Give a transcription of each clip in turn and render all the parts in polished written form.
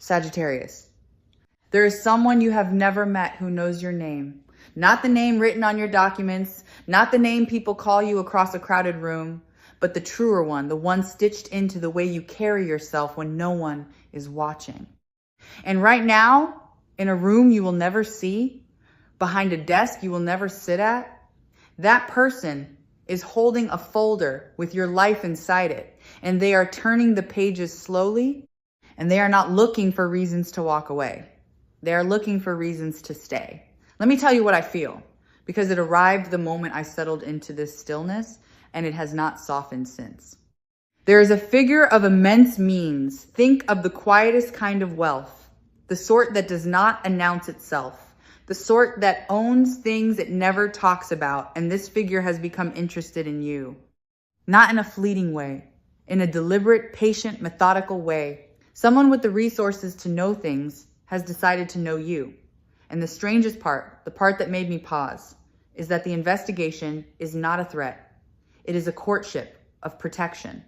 Sagittarius. There is someone you have never met who knows your name. Not the name written on your documents, not the name people call you across a crowded room, but the truer one, the one stitched into the way you carry yourself when no one is watching. And right now, in a room you will never see, behind a desk you will never sit at, that person is holding a folder with your life inside it, and they are turning the pages slowly, and they are not looking for reasons to walk away. They are looking for reasons to stay. Let me tell you what I feel, because it arrived the moment I settled into this stillness, and it has not softened since. There is a figure of immense means. Think of the quietest kind of wealth, the sort that does not announce itself, the sort that owns things it never talks about, and this figure has become interested in you. Not in a fleeting way, in a deliberate, patient, methodical way. Someone with the resources to know things has decided to know you. And the strangest part, the part that made me pause, is that the investigation is not a threat. It is a courtship of protection.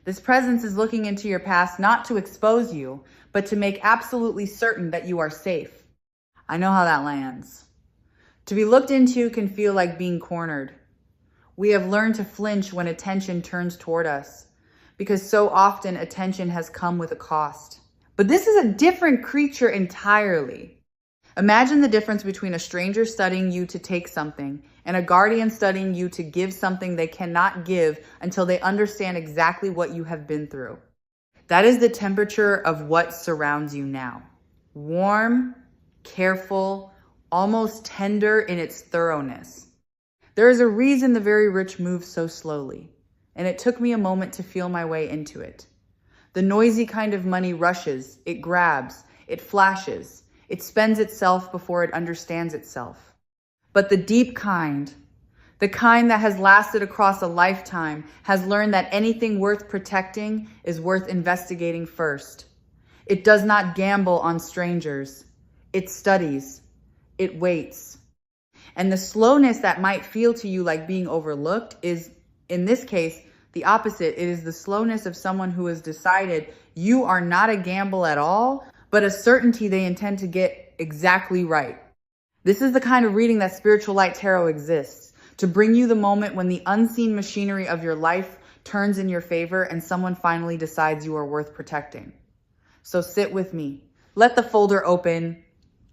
This presence is looking into your past not to expose you, but to make absolutely certain that you are safe. I know how that lands. To be looked into can feel like being cornered. We have learned to flinch when attention turns toward us, because so often attention has come with a cost. But this is a different creature entirely. Imagine the difference between a stranger studying you to take something and a guardian studying you to give something they cannot give until they understand exactly what you have been through. That is the temperature of what surrounds you now. Warm, careful, almost tender in its thoroughness. There is a reason the very rich move so slowly, and it took me a moment to feel my way into it. The noisy kind of money rushes, it grabs, it flashes, it spends itself before it understands itself. But the deep kind, the kind that has lasted across a lifetime, has learned that anything worth protecting is worth investigating first. It does not gamble on strangers. It studies. It waits. And the slowness that might feel to you like being overlooked is, in this case, the opposite. It is the slowness of someone who has decided you are not a gamble at all, but a certainty they intend to get exactly right. This is the kind of reading that Spiritual Light Tarot exists, to bring you the moment when the unseen machinery of your life turns in your favor and someone finally decides you are worth protecting. So sit with me. Let the folder open.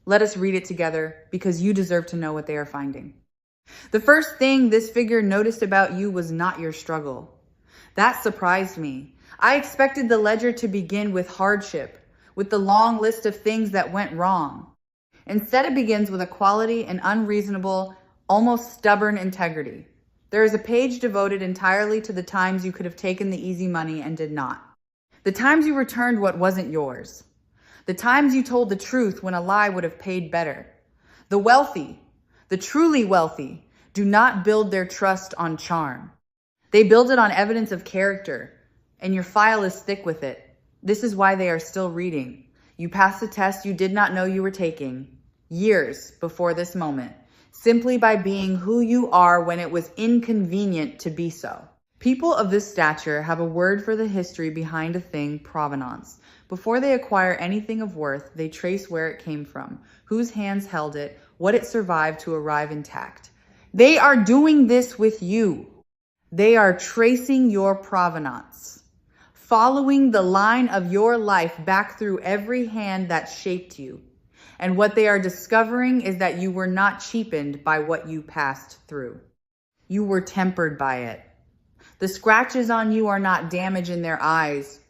Let us read it together, because you deserve to know what they are finding. The first thing this figure noticed about you was not your struggle. That surprised me. I expected the ledger to begin with hardship, with the long list of things that went wrong. Instead, it begins with a quality and unreasonable, almost stubborn integrity. There is a page devoted entirely to the times you could have taken the easy money and did not. The times you returned what wasn't yours. The times you told the truth when a lie would have paid better. The wealthy, the truly wealthy, do not build their trust on charm. They build it on evidence of character, and your file is thick with it. This is why they are still reading. You passed a test you did not know you were taking, years before this moment, simply by being who you are when it was inconvenient to be so. People of this stature have a word for the history behind a thing, provenance. Before they acquire anything of worth, they trace where it came from, whose hands held it, what it survived to arrive intact. They are doing this with you. They are tracing your provenance, following the line of your life back through every hand that shaped you. And what they are discovering is that you were not cheapened by what you passed through. You were tempered by it. The scratches on you are not damage in their eyes.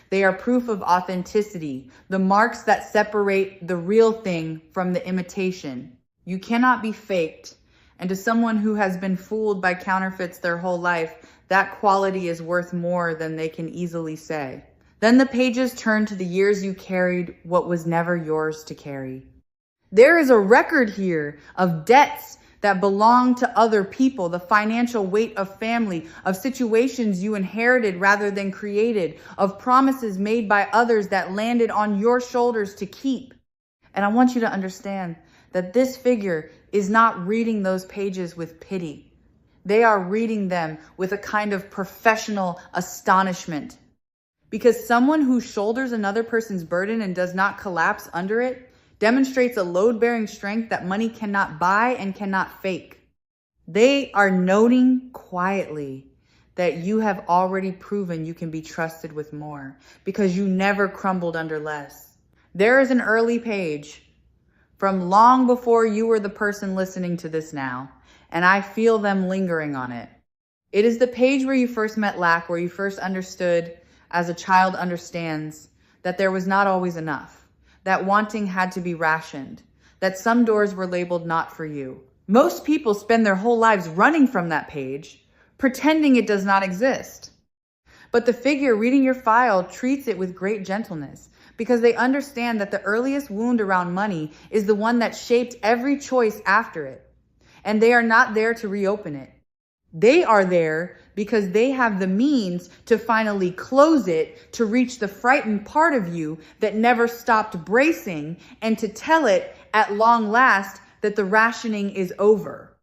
They are proof of authenticity, the marks that separate the real thing from the imitation. You cannot be faked. And to someone who has been fooled by counterfeits their whole life, that quality is worth more than they can easily say. Then the pages turn to the years you carried what was never yours to carry. There is a record here of debts that belong to other people, the financial weight of family, of situations you inherited rather than created, of promises made by others that landed on your shoulders to keep. And I want you to understand that this figure is not reading those pages with pity. They are reading them with a kind of professional astonishment. Because someone who shoulders another person's burden and does not collapse under it demonstrates a load-bearing strength that money cannot buy and cannot fake. They are noting quietly that you have already proven you can be trusted with more because you never crumbled under less. There is an early page from long before you were the person listening to this now, and I feel them lingering on it. It is the page where you first met lack, where you first understood, as a child understands, that there was not always enough, that wanting had to be rationed, that some doors were labeled not for you. Most people spend their whole lives running from that page, pretending it does not exist. But the figure reading your file treats it with great gentleness because they understand that the earliest wound around money is the one that shaped every choice after it. And they are not there to reopen it. They are there because they have the means to finally close it, to reach the frightened part of you that never stopped bracing, and to tell it at long last that the rationing is over.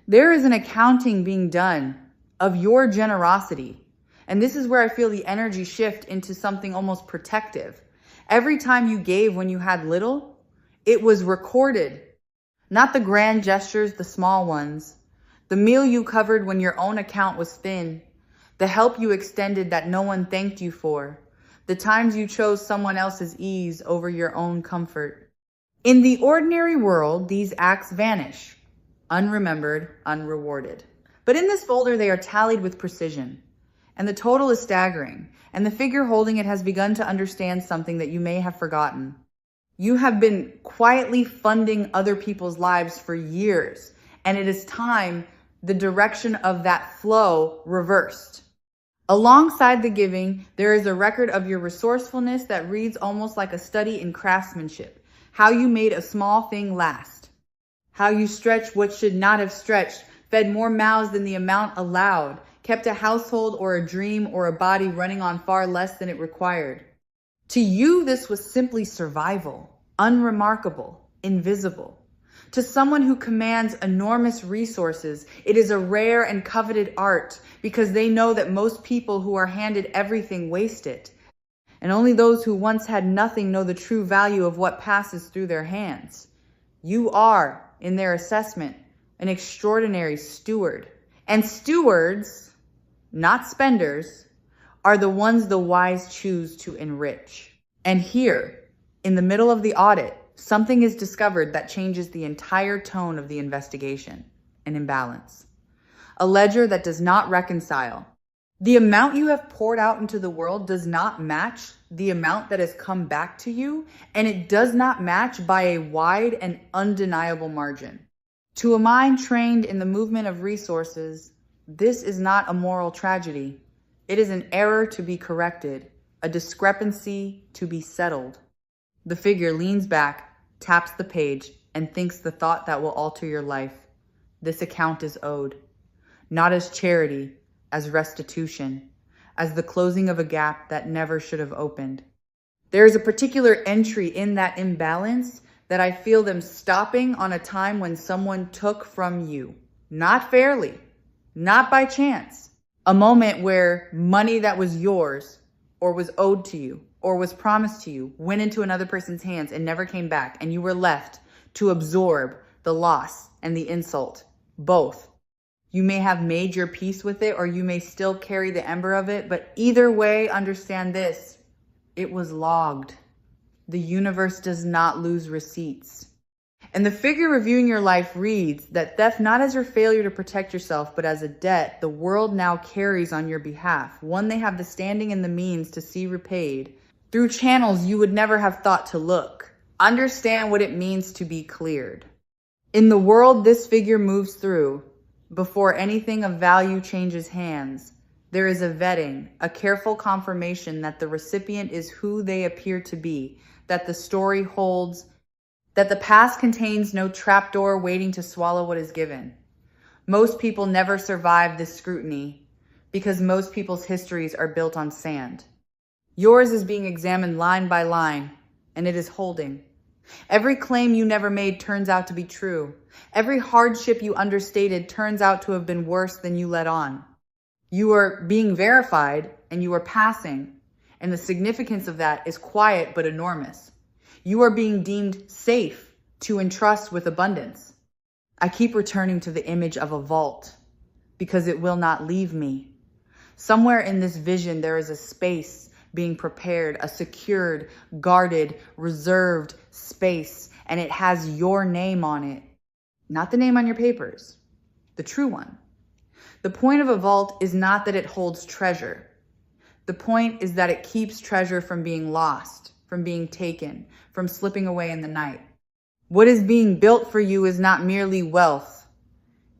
There is an accounting being done of your generosity. And this is where I feel the energy shift into something almost protective. Every time you gave when you had little, it was recorded. Not the grand gestures, the small ones. The meal you covered when your own account was thin. The help you extended that no one thanked you for. The times you chose someone else's ease over your own comfort. In the ordinary world, these acts vanish, unremembered, unrewarded. But in this folder, they are tallied with precision. And the total is staggering. And the figure holding it has begun to understand something that you may have forgotten. You have been quietly funding other people's lives for years. And it is time the direction of that flow reversed. Alongside the giving, there is a record of your resourcefulness that reads almost like a study in craftsmanship. How you made a small thing last. How you stretched what should not have stretched, fed more mouths than the amount allowed, kept a household or a dream or a body running on far less than it required. To you, this was simply survival, unremarkable, invisible. To someone who commands enormous resources, it is a rare and coveted art because they know that most people who are handed everything waste it. And only those who once had nothing know the true value of what passes through their hands. You are, in their assessment, an extraordinary steward. And stewards, not spenders, are the ones the wise choose to enrich. And here, in the middle of the audit, something is discovered that changes the entire tone of the investigation, an imbalance. A ledger that does not reconcile. The amount you have poured out into the world does not match the amount that has come back to you, and it does not match by a wide and undeniable margin. To a mind trained in the movement of resources, this is not a moral tragedy. It is an error to be corrected, a discrepancy to be settled. The figure leans back, taps the page, and thinks the thought that will alter your life. This account is owed, not as charity, as restitution, as the closing of a gap that never should have opened. There is a particular entry in that imbalance that I feel them stopping on a time when someone took from you, not fairly, not by chance. A moment where money that was yours or was owed to you or was promised to you went into another person's hands and never came back, and you were left to absorb the loss and the insult, both. You may have made your peace with it, or you may still carry the ember of it, but either way, understand this: it was logged. The universe does not lose receipts. And the figure reviewing your life reads that theft not as your failure to protect yourself, but as a debt the world now carries on your behalf, one they have the standing and the means to see repaid through channels you would never have thought to look. Understand what it means to be cleared. In the world this figure moves through, before anything of value changes hands, there is a vetting, a careful confirmation that the recipient is who they appear to be, that the story holds, that the past contains no trapdoor waiting to swallow what is given. Most people never survive this scrutiny because most people's histories are built on sand. Yours is being examined line by line, and it is holding. Every claim you never made turns out to be true. Every hardship you understated turns out to have been worse than you let on. You are being verified, and you are passing, And the significance of that is quiet but enormous. You are being deemed safe to entrust with abundance. I keep returning to the image of a vault because it will not leave me. Somewhere in this vision, there is a space being prepared, a secured, guarded, reserved space, and it has your name on it. Not the name on your papers, the true one. The point of a vault is not that it holds treasure. The point is that it keeps treasure from being lost, from being taken, from slipping away in the night. What is being built for you is not merely wealth.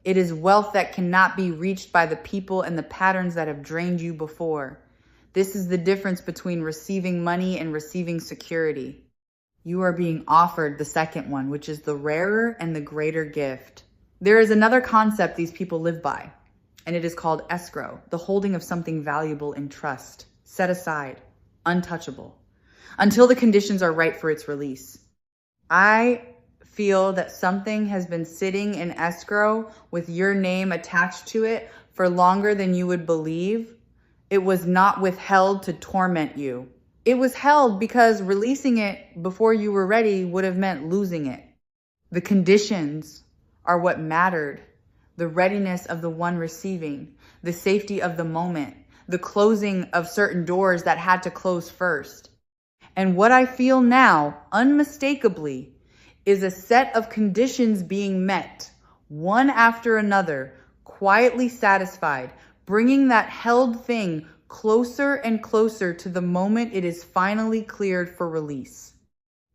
It is wealth that cannot be reached by the people and the patterns that have drained you before. This is the difference between receiving money and receiving security. You are being offered the second one, which is the rarer and the greater gift. There is another concept these people live by, and it is called escrow, the holding of something valuable in trust, set aside, untouchable, until the conditions are right for its release. I feel that something has been sitting in escrow with your name attached to it for longer than you would believe. It was not withheld to torment you. It was held because releasing it before you were ready would have meant losing it. The conditions are what mattered. The readiness of the one receiving, the safety of the moment, the closing of certain doors that had to close first. And what I feel now, unmistakably, is a set of conditions being met, one after another, quietly satisfied, bringing that held thing closer and closer to the moment it is finally cleared for release.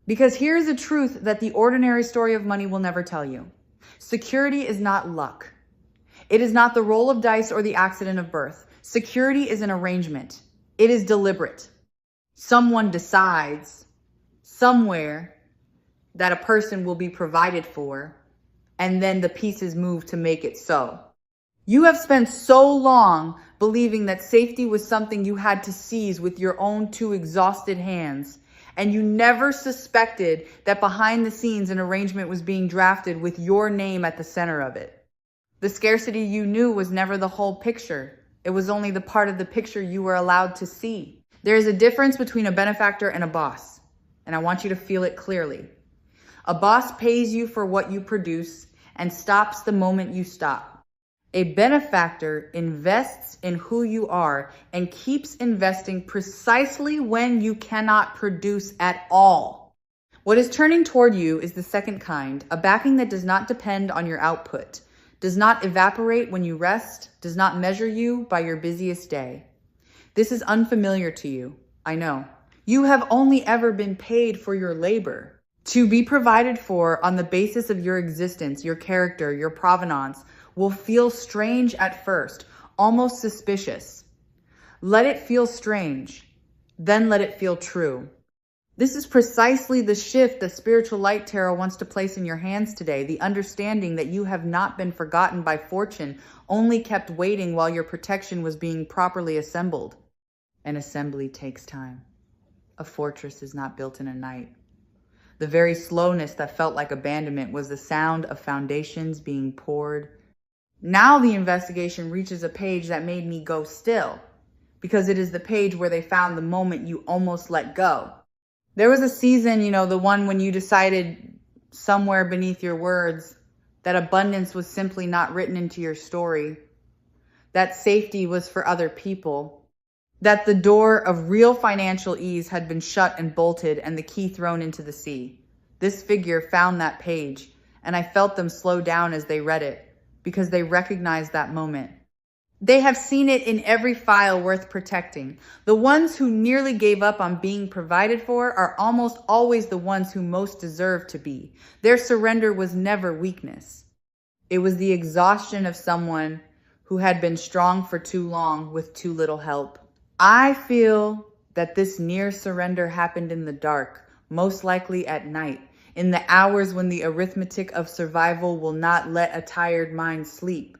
Because here's a truth that the ordinary story of money will never tell you. Security is not luck. It is not the roll of dice or the accident of birth. Security is an arrangement. It is deliberate. Someone decides somewhere that a person will be provided for, and then the pieces move to make it so. You have spent so long believing that safety was something you had to seize with your own two exhausted hands, and you never suspected that behind the scenes an arrangement was being drafted with your name at the center of it. The scarcity you knew was never the whole picture. It was only the part of the picture you were allowed to see. There is a difference between a benefactor and a boss, and I want you to feel it clearly. A boss pays you for what you produce and stops the moment you stop. A benefactor invests in who you are and keeps investing precisely when you cannot produce at all. What is turning toward you is the second kind, a backing that does not depend on your output, does not evaporate when you rest, does not measure you by your busiest day. This is unfamiliar to you, I know. You have only ever been paid for your labor. To be provided for on the basis of your existence, your character, your provenance, will feel strange at first, almost suspicious. Let it feel strange, then let it feel true. This is precisely the shift that Spiritual Light Tarot wants to place in your hands today, the understanding that you have not been forgotten by fortune, only kept waiting while your protection was being properly assembled. An assembly takes time. A fortress is not built in a night. The very slowness that felt like abandonment was the sound of foundations being poured. Now the investigation reaches a page that made me go still, because it is the page where they found the moment you almost let go. There was a season, the one when you decided somewhere beneath your words that abundance was simply not written into your story, that safety was for other people, that the door of real financial ease had been shut and bolted and the key thrown into the sea. This figure found that page, and I felt them slow down as they read it, because they recognized that moment. They have seen it in every file worth protecting. The ones who nearly gave up on being provided for are almost always the ones who most deserve to be. Their surrender was never weakness. It was the exhaustion of someone who had been strong for too long with too little help. I feel that this near surrender happened in the dark, most likely at night, in the hours when the arithmetic of survival will not let a tired mind sleep.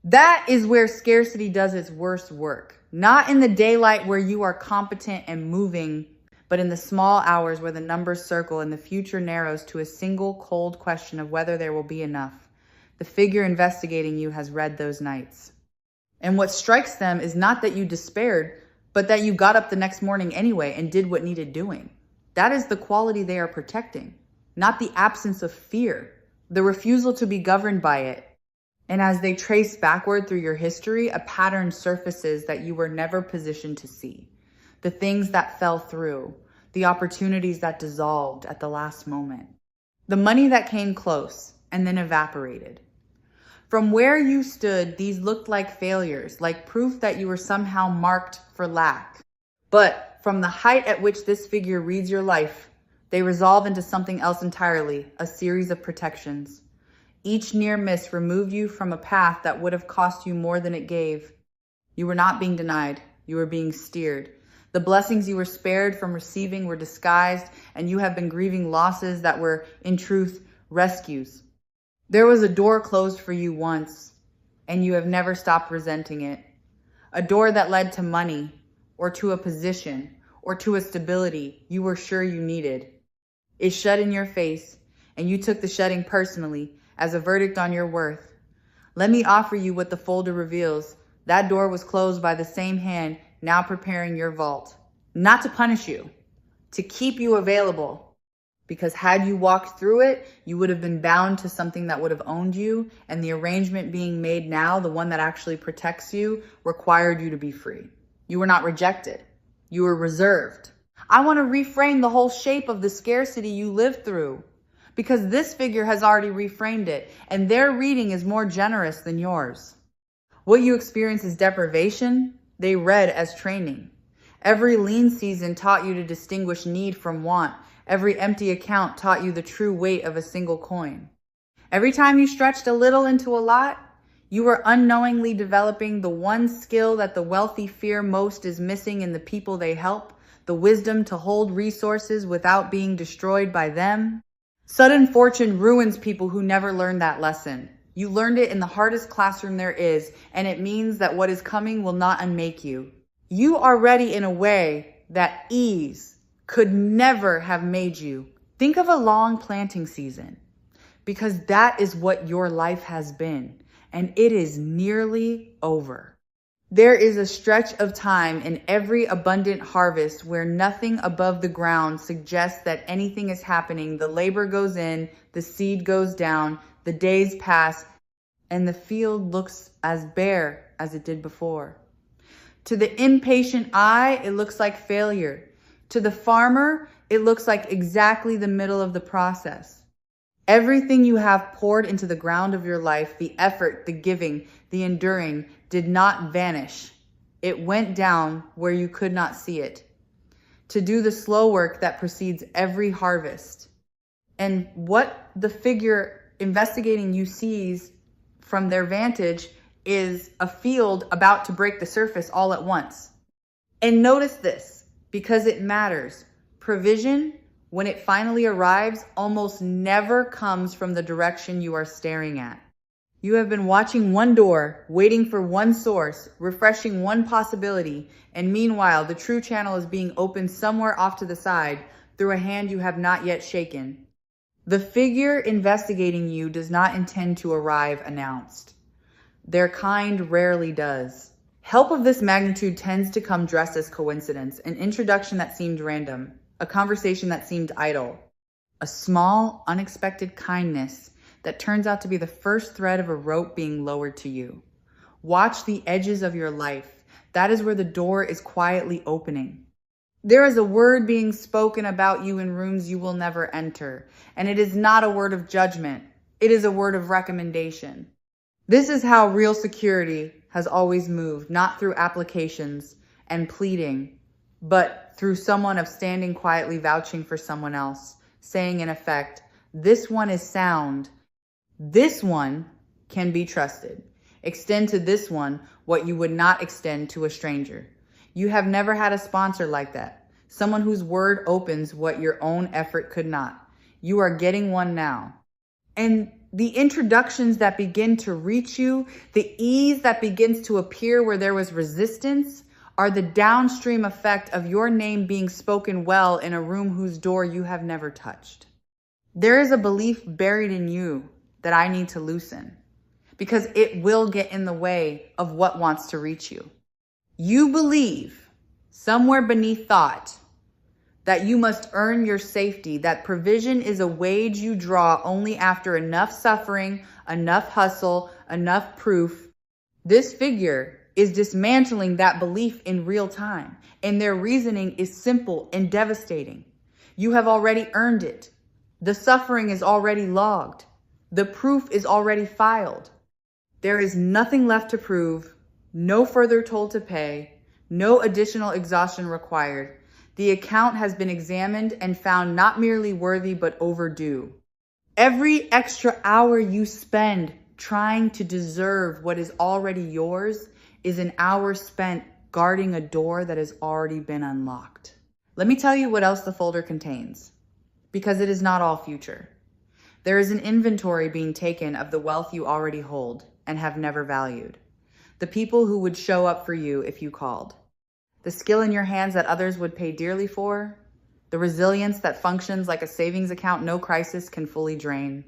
That is where scarcity does its worst work. Not in the daylight where you are competent and moving, but in the small hours where the numbers circle and the future narrows to a single cold question of whether there will be enough. The figure investigating you has read those nights. And what strikes them is not that you despaired, but that you got up the next morning anyway and did what needed doing. That is the quality they are protecting, not the absence of fear, the refusal to be governed by it. And as they trace backward through your history, a pattern surfaces that you were never positioned to see. The things that fell through, the opportunities that dissolved at the last moment, the money that came close and then evaporated. From where you stood, these looked like failures, like proof that you were somehow marked for lack. But from the height at which this figure reads your life, they resolve into something else entirely, a series of protections. Each near miss removed you from a path that would have cost you more than it gave. You were not being denied, you were being steered. The blessings you were spared from receiving were disguised, and you have been grieving losses that were, in truth, rescues. There was a door closed for you once, and you have never stopped resenting it. A door that led to money, or to a position, or to a stability you were sure you needed. It shut in your face, and you took the shutting personally as a verdict on your worth. Let me offer you what the folder reveals. That door was closed by the same hand now preparing your vault. Not to punish you, to keep you available. Because had you walked through it, you would have been bound to something that would have owned you, and the arrangement being made now, the one that actually protects you, required you to be free. You were not rejected. You were reserved. I want to reframe the whole shape of the scarcity you lived through, because this figure has already reframed it, and their reading is more generous than yours. What you experience as deprivation, they read as training. Every lean season taught you to distinguish need from want. Every empty account taught you the true weight of a single coin. Every time you stretched a little into a lot, you were unknowingly developing the one skill that the wealthy fear most is missing in the people they help, the wisdom to hold resources without being destroyed by them. Sudden fortune ruins people who never learned that lesson. You learned it in the hardest classroom there is, and it means that what is coming will not unmake you. You are ready in a way that ease could never have made you. Think of a long planting season, because that is what your life has been, and it is nearly over. There is a stretch of time in every abundant harvest where nothing above the ground suggests that anything is happening. The labor goes in, the seed goes down, the days pass, and the field looks as bare as it did before. To the impatient eye, it looks like failure. To the farmer, it looks like exactly the middle of the process. Everything you have poured into the ground of your life, the effort, the giving, the enduring, did not vanish. It went down where you could not see it, to do the slow work that precedes every harvest. And what the figure investigating you sees from their vantage is a field about to break the surface all at once. And notice this, because it matters. Provision, when it finally arrives, almost never comes from the direction you are staring at. You have been watching one door, waiting for one source, refreshing one possibility, and meanwhile, the true channel is being opened somewhere off to the side through a hand you have not yet shaken. The figure investigating you does not intend to arrive announced. Their kind rarely does. Help of this magnitude tends to come dressed as coincidence, an introduction that seemed random, a conversation that seemed idle, a small, unexpected kindness that turns out to be the first thread of a rope being lowered to you. Watch the edges of your life. That is where the door is quietly opening. There is a word being spoken about you in rooms you will never enter, and it is not a word of judgment. It is a word of recommendation. This is how real security has always moved, not through applications and pleading, but through someone of standing quietly vouching for someone else, saying in effect, this one is sound. This one can be trusted. Extend to this one what you would not extend to a stranger. You have never had a sponsor like that. Someone whose word opens what your own effort could not. You are getting one now. And the introductions that begin to reach you, the ease that begins to appear where there was resistance, are the downstream effect of your name being spoken well in a room whose door you have never touched. There is a belief buried in you that I need to loosen, because it will get in the way of what wants to reach you. You believe somewhere beneath thought, that you must earn your safety, that provision is a wage you draw only after enough suffering, enough hustle, enough proof. This figure is dismantling that belief in real time, and their reasoning is simple and devastating. You have already earned it. The suffering is already logged. The proof is already filed. There is nothing left to prove, no further toll to pay, no additional exhaustion required. The account has been examined and found not merely worthy, but overdue. Every extra hour you spend trying to deserve what is already yours is an hour spent guarding a door that has already been unlocked. Let me tell you what else the folder contains, because it is not all future. There is an inventory being taken of the wealth you already hold and have never valued. The people who would show up for you if you called. The skill in your hands that others would pay dearly for. The resilience that functions like a savings account no crisis can fully drain.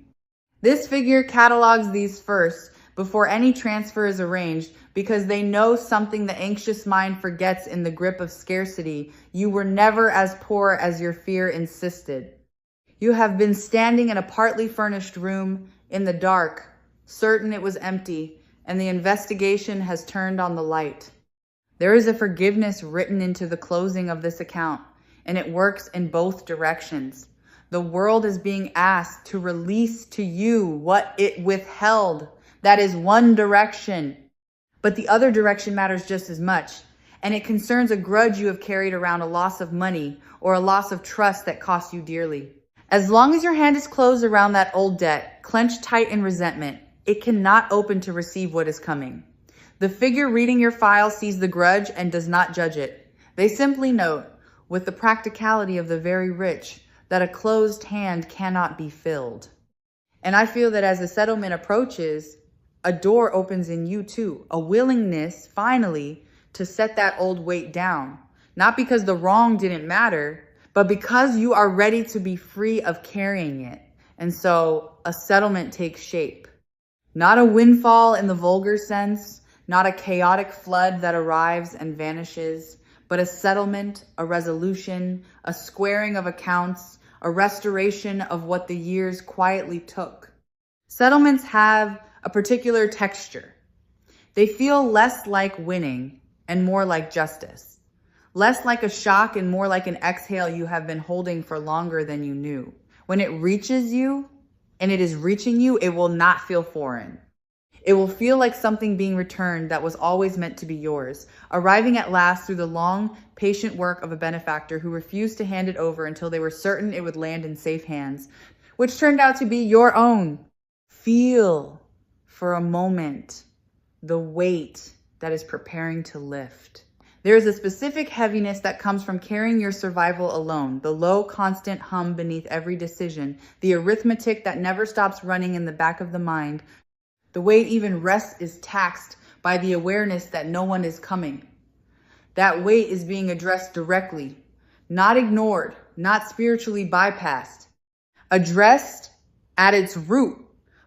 This figure catalogs these first before any transfer is arranged because they know something the anxious mind forgets in the grip of scarcity. You were never as poor as your fear insisted. You have been standing in a partly furnished room in the dark, certain it was empty, and the investigation has turned on the light. There is a forgiveness written into the closing of this account, and it works in both directions. The world is being asked to release to you what it withheld. That is one direction. But the other direction matters just as much, and it concerns a grudge you have carried around, a loss of money or a loss of trust that cost you dearly. As long as your hand is closed around that old debt, clenched tight in resentment, it cannot open to receive what is coming. The figure reading your file sees the grudge and does not judge it. They simply note, with the practicality of the very rich, that a closed hand cannot be filled. And I feel that as the settlement approaches, a door opens in you too, a willingness finally to set that old weight down. Not because the wrong didn't matter, but because you are ready to be free of carrying it. And so a settlement takes shape. Not a windfall in the vulgar sense, not a chaotic flood that arrives and vanishes, but a settlement, a resolution, a squaring of accounts, a restoration of what the years quietly took. Settlements have a particular texture. They feel less like winning and more like justice. Less like a shock and more like an exhale you have been holding for longer than you knew. When it reaches you, and it is reaching you, it will not feel foreign. It will feel like something being returned that was always meant to be yours, arriving at last through the long, patient work of a benefactor who refused to hand it over until they were certain it would land in safe hands, which turned out to be your own. Feel for a moment the weight that is preparing to lift. There is a specific heaviness that comes from carrying your survival alone, the low, constant hum beneath every decision, the arithmetic that never stops running in the back of the mind, the way even rest is taxed by the awareness that no one is coming. That weight is being addressed directly, not ignored, not spiritually bypassed, addressed at its root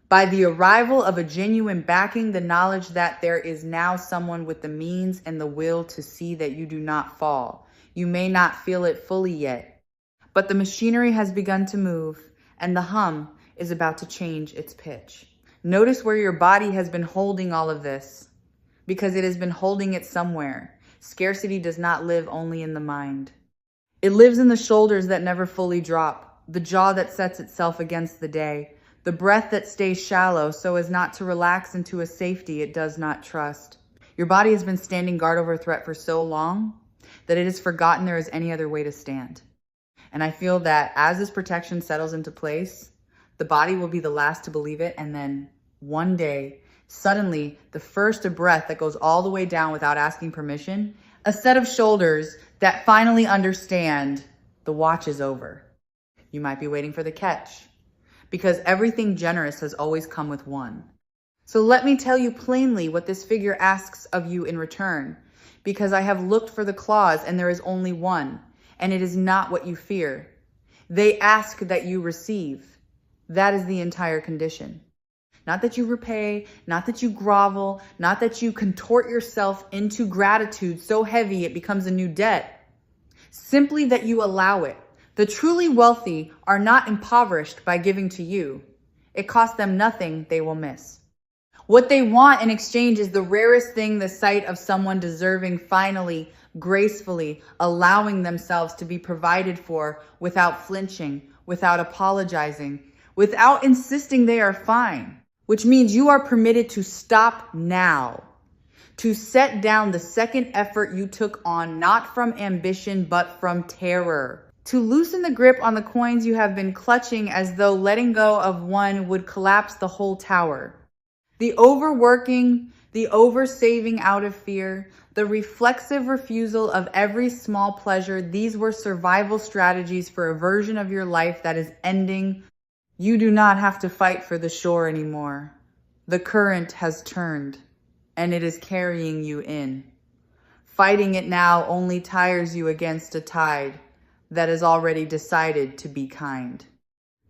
by the arrival of a genuine backing, the knowledge that there is now someone with the means and the will to see that you do not fall. You may not feel it fully yet, but the machinery has begun to move and the hum is about to change its pitch. Notice where your body has been holding all of this, because it has been holding it somewhere. Scarcity does not live only in the mind. It lives in the shoulders that never fully drop, the jaw that sets itself against the day, the breath that stays shallow so as not to relax into a safety it does not trust. Your body has been standing guard over a threat for so long that it has forgotten there is any other way to stand. And I feel that as this protection settles into place, the body will be the last to believe it, and then one day, suddenly, the first breath that goes all the way down without asking permission, a set of shoulders that finally understand the watch is over. You might be waiting for the catch, because everything generous has always come with one. So let me tell you plainly what this figure asks of you in return, because I have looked for the clause and there is only one, and it is not what you fear. They ask that you receive. That is the entire condition. Not that you repay, not that you grovel, not that you contort yourself into gratitude so heavy it becomes a new debt. Simply that you allow it. The truly wealthy are not impoverished by giving to you. It costs them nothing they will miss. What they want in exchange is the rarest thing, the sight of someone deserving finally, gracefully allowing themselves to be provided for without flinching, without apologizing, without insisting they are fine, which means you are permitted to stop now, to set down the second effort you took on, not from ambition, but from terror, to loosen the grip on the coins you have been clutching as though letting go of one would collapse the whole tower. The overworking, the oversaving out of fear, the reflexive refusal of every small pleasure, these were survival strategies for a version of your life that is ending. You do not have to fight for the shore anymore. The current has turned, and it is carrying you in. Fighting it now only tires you against a tide that has already decided to be kind.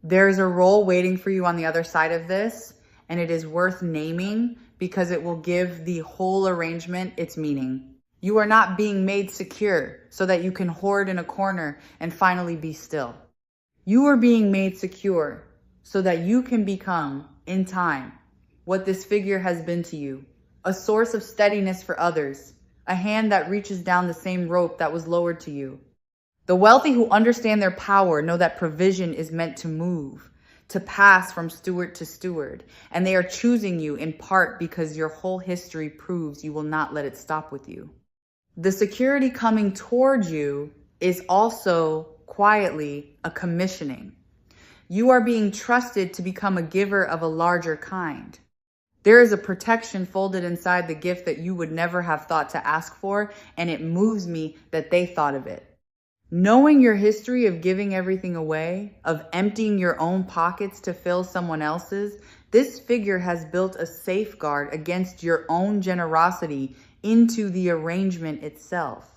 There is a role waiting for you on the other side of this, and it is worth naming because it will give the whole arrangement its meaning. You are not being made secure so that you can hoard in a corner and finally be still. You are being made secure so that you can become, in time, what this figure has been to you. A source of steadiness for others. A hand that reaches down the same rope that was lowered to you. The wealthy who understand their power know that provision is meant to move, to pass from steward to steward, and they are choosing you in part because your whole history proves you will not let it stop with you. The security coming towards you is also quietly a commissioning. You are being trusted to become a giver of a larger kind. There is a protection folded inside the gift that you would never have thought to ask for, and it moves me that they thought of it. Knowing your history of giving everything away, of emptying your own pockets to fill someone else's, this figure has built a safeguard against your own generosity into the arrangement itself.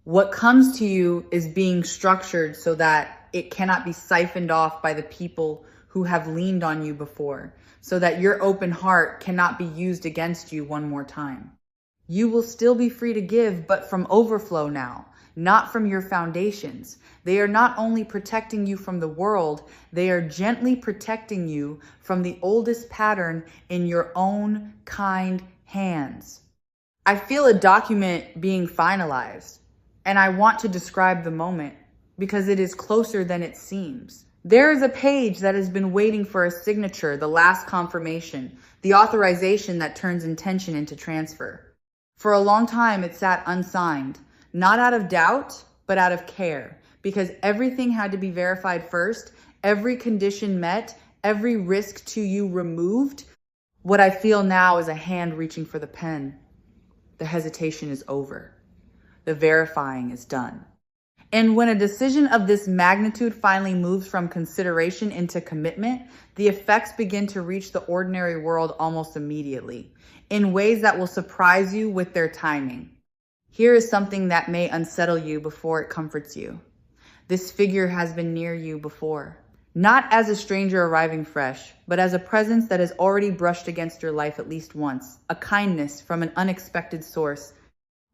What comes to you is being structured so that it cannot be siphoned off by the people who have leaned on you before, so that your open heart cannot be used against you one more time. You will still be free to give, but from overflow now. Not from your foundations. They are not only protecting you from the world, they are gently protecting you from the oldest pattern in your own kind hands. I feel a document being finalized, and I want to describe the moment because it is closer than it seems. There is a page that has been waiting for a signature, the last confirmation, the authorization that turns intention into transfer. For a long time, it sat unsigned. Not out of doubt, but out of care, because everything had to be verified first, every condition met, every risk to you removed. What I feel now is a hand reaching for the pen. The hesitation is over. The verifying is done. And when a decision of this magnitude finally moves from consideration into commitment, the effects begin to reach the ordinary world almost immediately, in ways that will surprise you with their timing. Here is something that may unsettle you before it comforts you. This figure has been near you before, not as a stranger arriving fresh, but as a presence that has already brushed against your life at least once, a kindness from an unexpected source,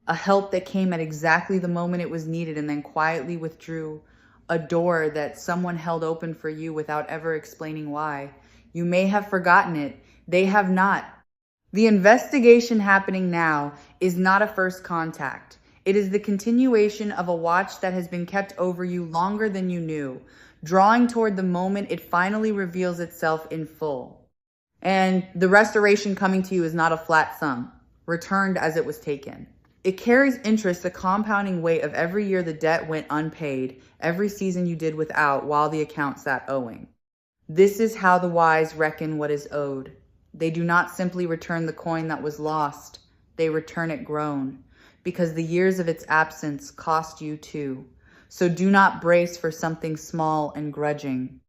a help that came at exactly the moment it was needed and then quietly withdrew, a door that someone held open for you without ever explaining why. You may have forgotten it. They have not. The investigation happening now is not a first contact. It is the continuation of a watch that has been kept over you longer than you knew, drawing toward the moment it finally reveals itself in full. And the restoration coming to you is not a flat sum, returned as it was taken. It carries interest, the compounding weight of every year the debt went unpaid, every season you did without while the account sat owing. This is how the wise reckon what is owed. They do not simply return the coin that was lost. They return it grown, because the years of its absence cost you too. So do not brace for something small and grudging.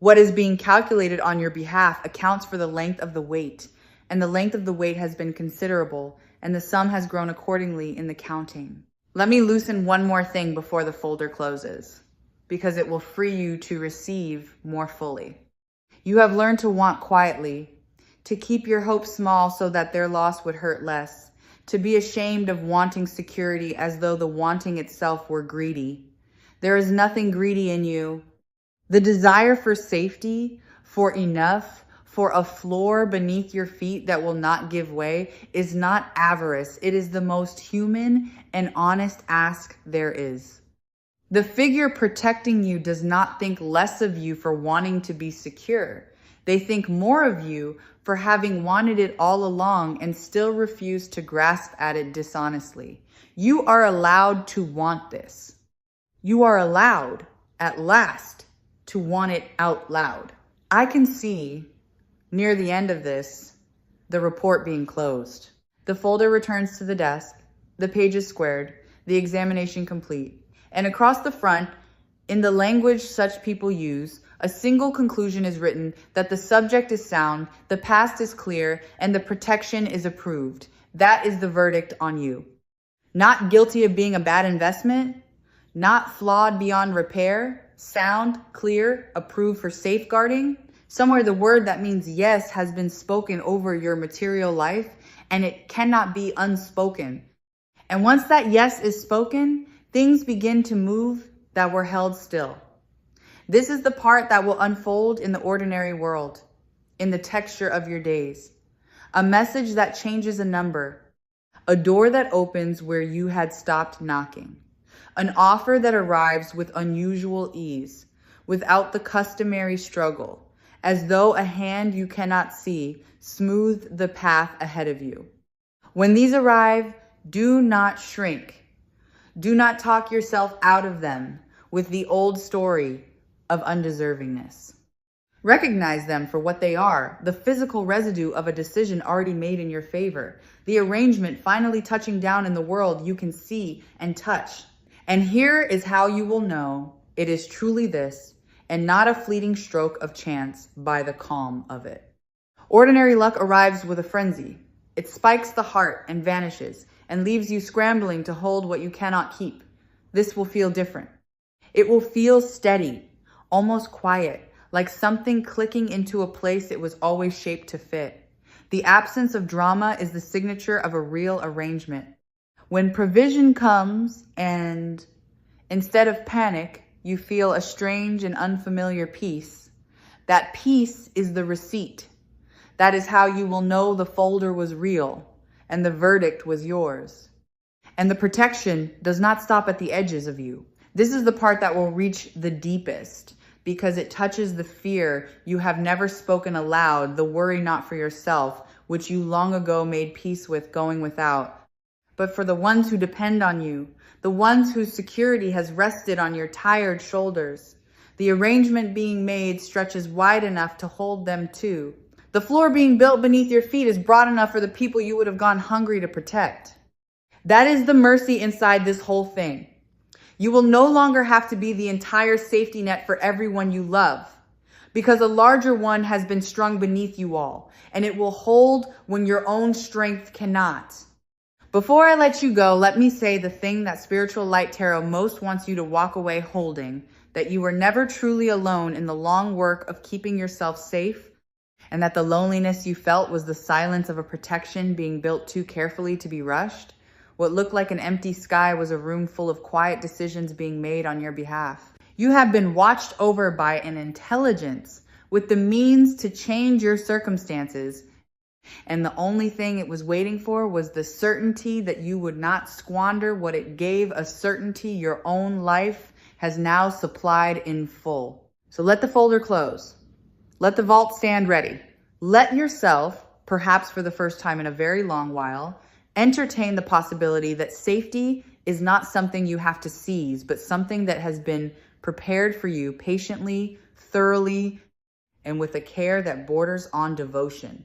What is being calculated on your behalf accounts for the length of the wait, and the length of the wait has been considerable, and the sum has grown accordingly in the counting. Let me loosen one more thing before the folder closes, because it will free you to receive more fully. You have learned to want quietly, to keep your hopes small so that their loss would hurt less, to be ashamed of wanting security as though the wanting itself were greedy. There is nothing greedy in you. The desire for safety, for enough, for a floor beneath your feet that will not give way is not avarice. It is the most human and honest ask there is. The figure protecting you does not think less of you for wanting to be secure. They think more of you for having wanted it all along and still refuse to grasp at it dishonestly. You are allowed to want this. You are allowed, at last, to want it out loud. I can see, near the end of this, the report being closed. The folder returns to the desk, the pages squared, the examination complete. And across the front, in the language such people use, a single conclusion is written that the subject is sound, the past is clear, and the protection is approved. That is the verdict on you. Not guilty of being a bad investment, not flawed beyond repair, sound, clear, approved for safeguarding. Somewhere the word that means yes has been spoken over your material life, and it cannot be unspoken. And once that yes is spoken, things begin to move that were held still. This is the part that will unfold in the ordinary world, in the texture of your days. A message that changes a number, a door that opens where you had stopped knocking, an offer that arrives with unusual ease, without the customary struggle, as though a hand you cannot see smoothed the path ahead of you. When these arrive, do not shrink. Do not talk yourself out of them with the old story of undeservingness. Recognize them for what they are, the physical residue of a decision already made in your favor, the arrangement finally touching down in the world you can see and touch. And here is how you will know it is truly this, and not a fleeting stroke of chance by the calm of it. Ordinary luck arrives with a frenzy. It spikes the heart and vanishes, and leaves you scrambling to hold what you cannot keep. This will feel different. It will feel steady, almost quiet, like something clicking into a place it was always shaped to fit. The absence of drama is the signature of a real arrangement. When provision comes and instead of panic, you feel a strange and unfamiliar peace, that peace is the receipt. That is how you will know the folder was real and the verdict was yours. And the protection does not stop at the edges of you. This is the part that will reach the deepest because it touches the fear you have never spoken aloud, the worry not for yourself, which you long ago made peace with going without, but for the ones who depend on you, the ones whose security has rested on your tired shoulders. The arrangement being made stretches wide enough to hold them too. The floor being built beneath your feet is broad enough for the people you would have gone hungry to protect. That is the mercy inside this whole thing. You will no longer have to be the entire safety net for everyone you love, because a larger one has been strung beneath you all, and it will hold when your own strength cannot. Before I let you go, let me say the thing that Spiritual Light Tarot most wants you to walk away holding, that you were never truly alone in the long work of keeping yourself safe, and that the loneliness you felt was the silence of a protection being built too carefully to be rushed. What looked like an empty sky was a room full of quiet decisions being made on your behalf. You have been watched over by an intelligence with the means to change your circumstances, and the only thing it was waiting for was the certainty that you would not squander what it gave, a certainty your own life has now supplied in full. So let the folder close. Let the vault stand ready. Let yourself, perhaps for the first time in a very long while, entertain the possibility that safety is not something you have to seize, but something that has been prepared for you patiently, thoroughly, and with a care that borders on devotion.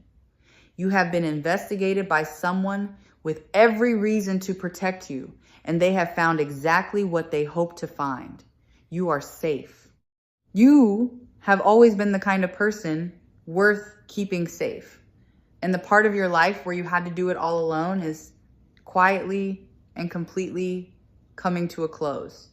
You have been investigated by someone with every reason to protect you, and they have found exactly what they hope to find. You are safe. You have always been the kind of person worth keeping safe. And the part of your life where you had to do it all alone is quietly and completely coming to a close.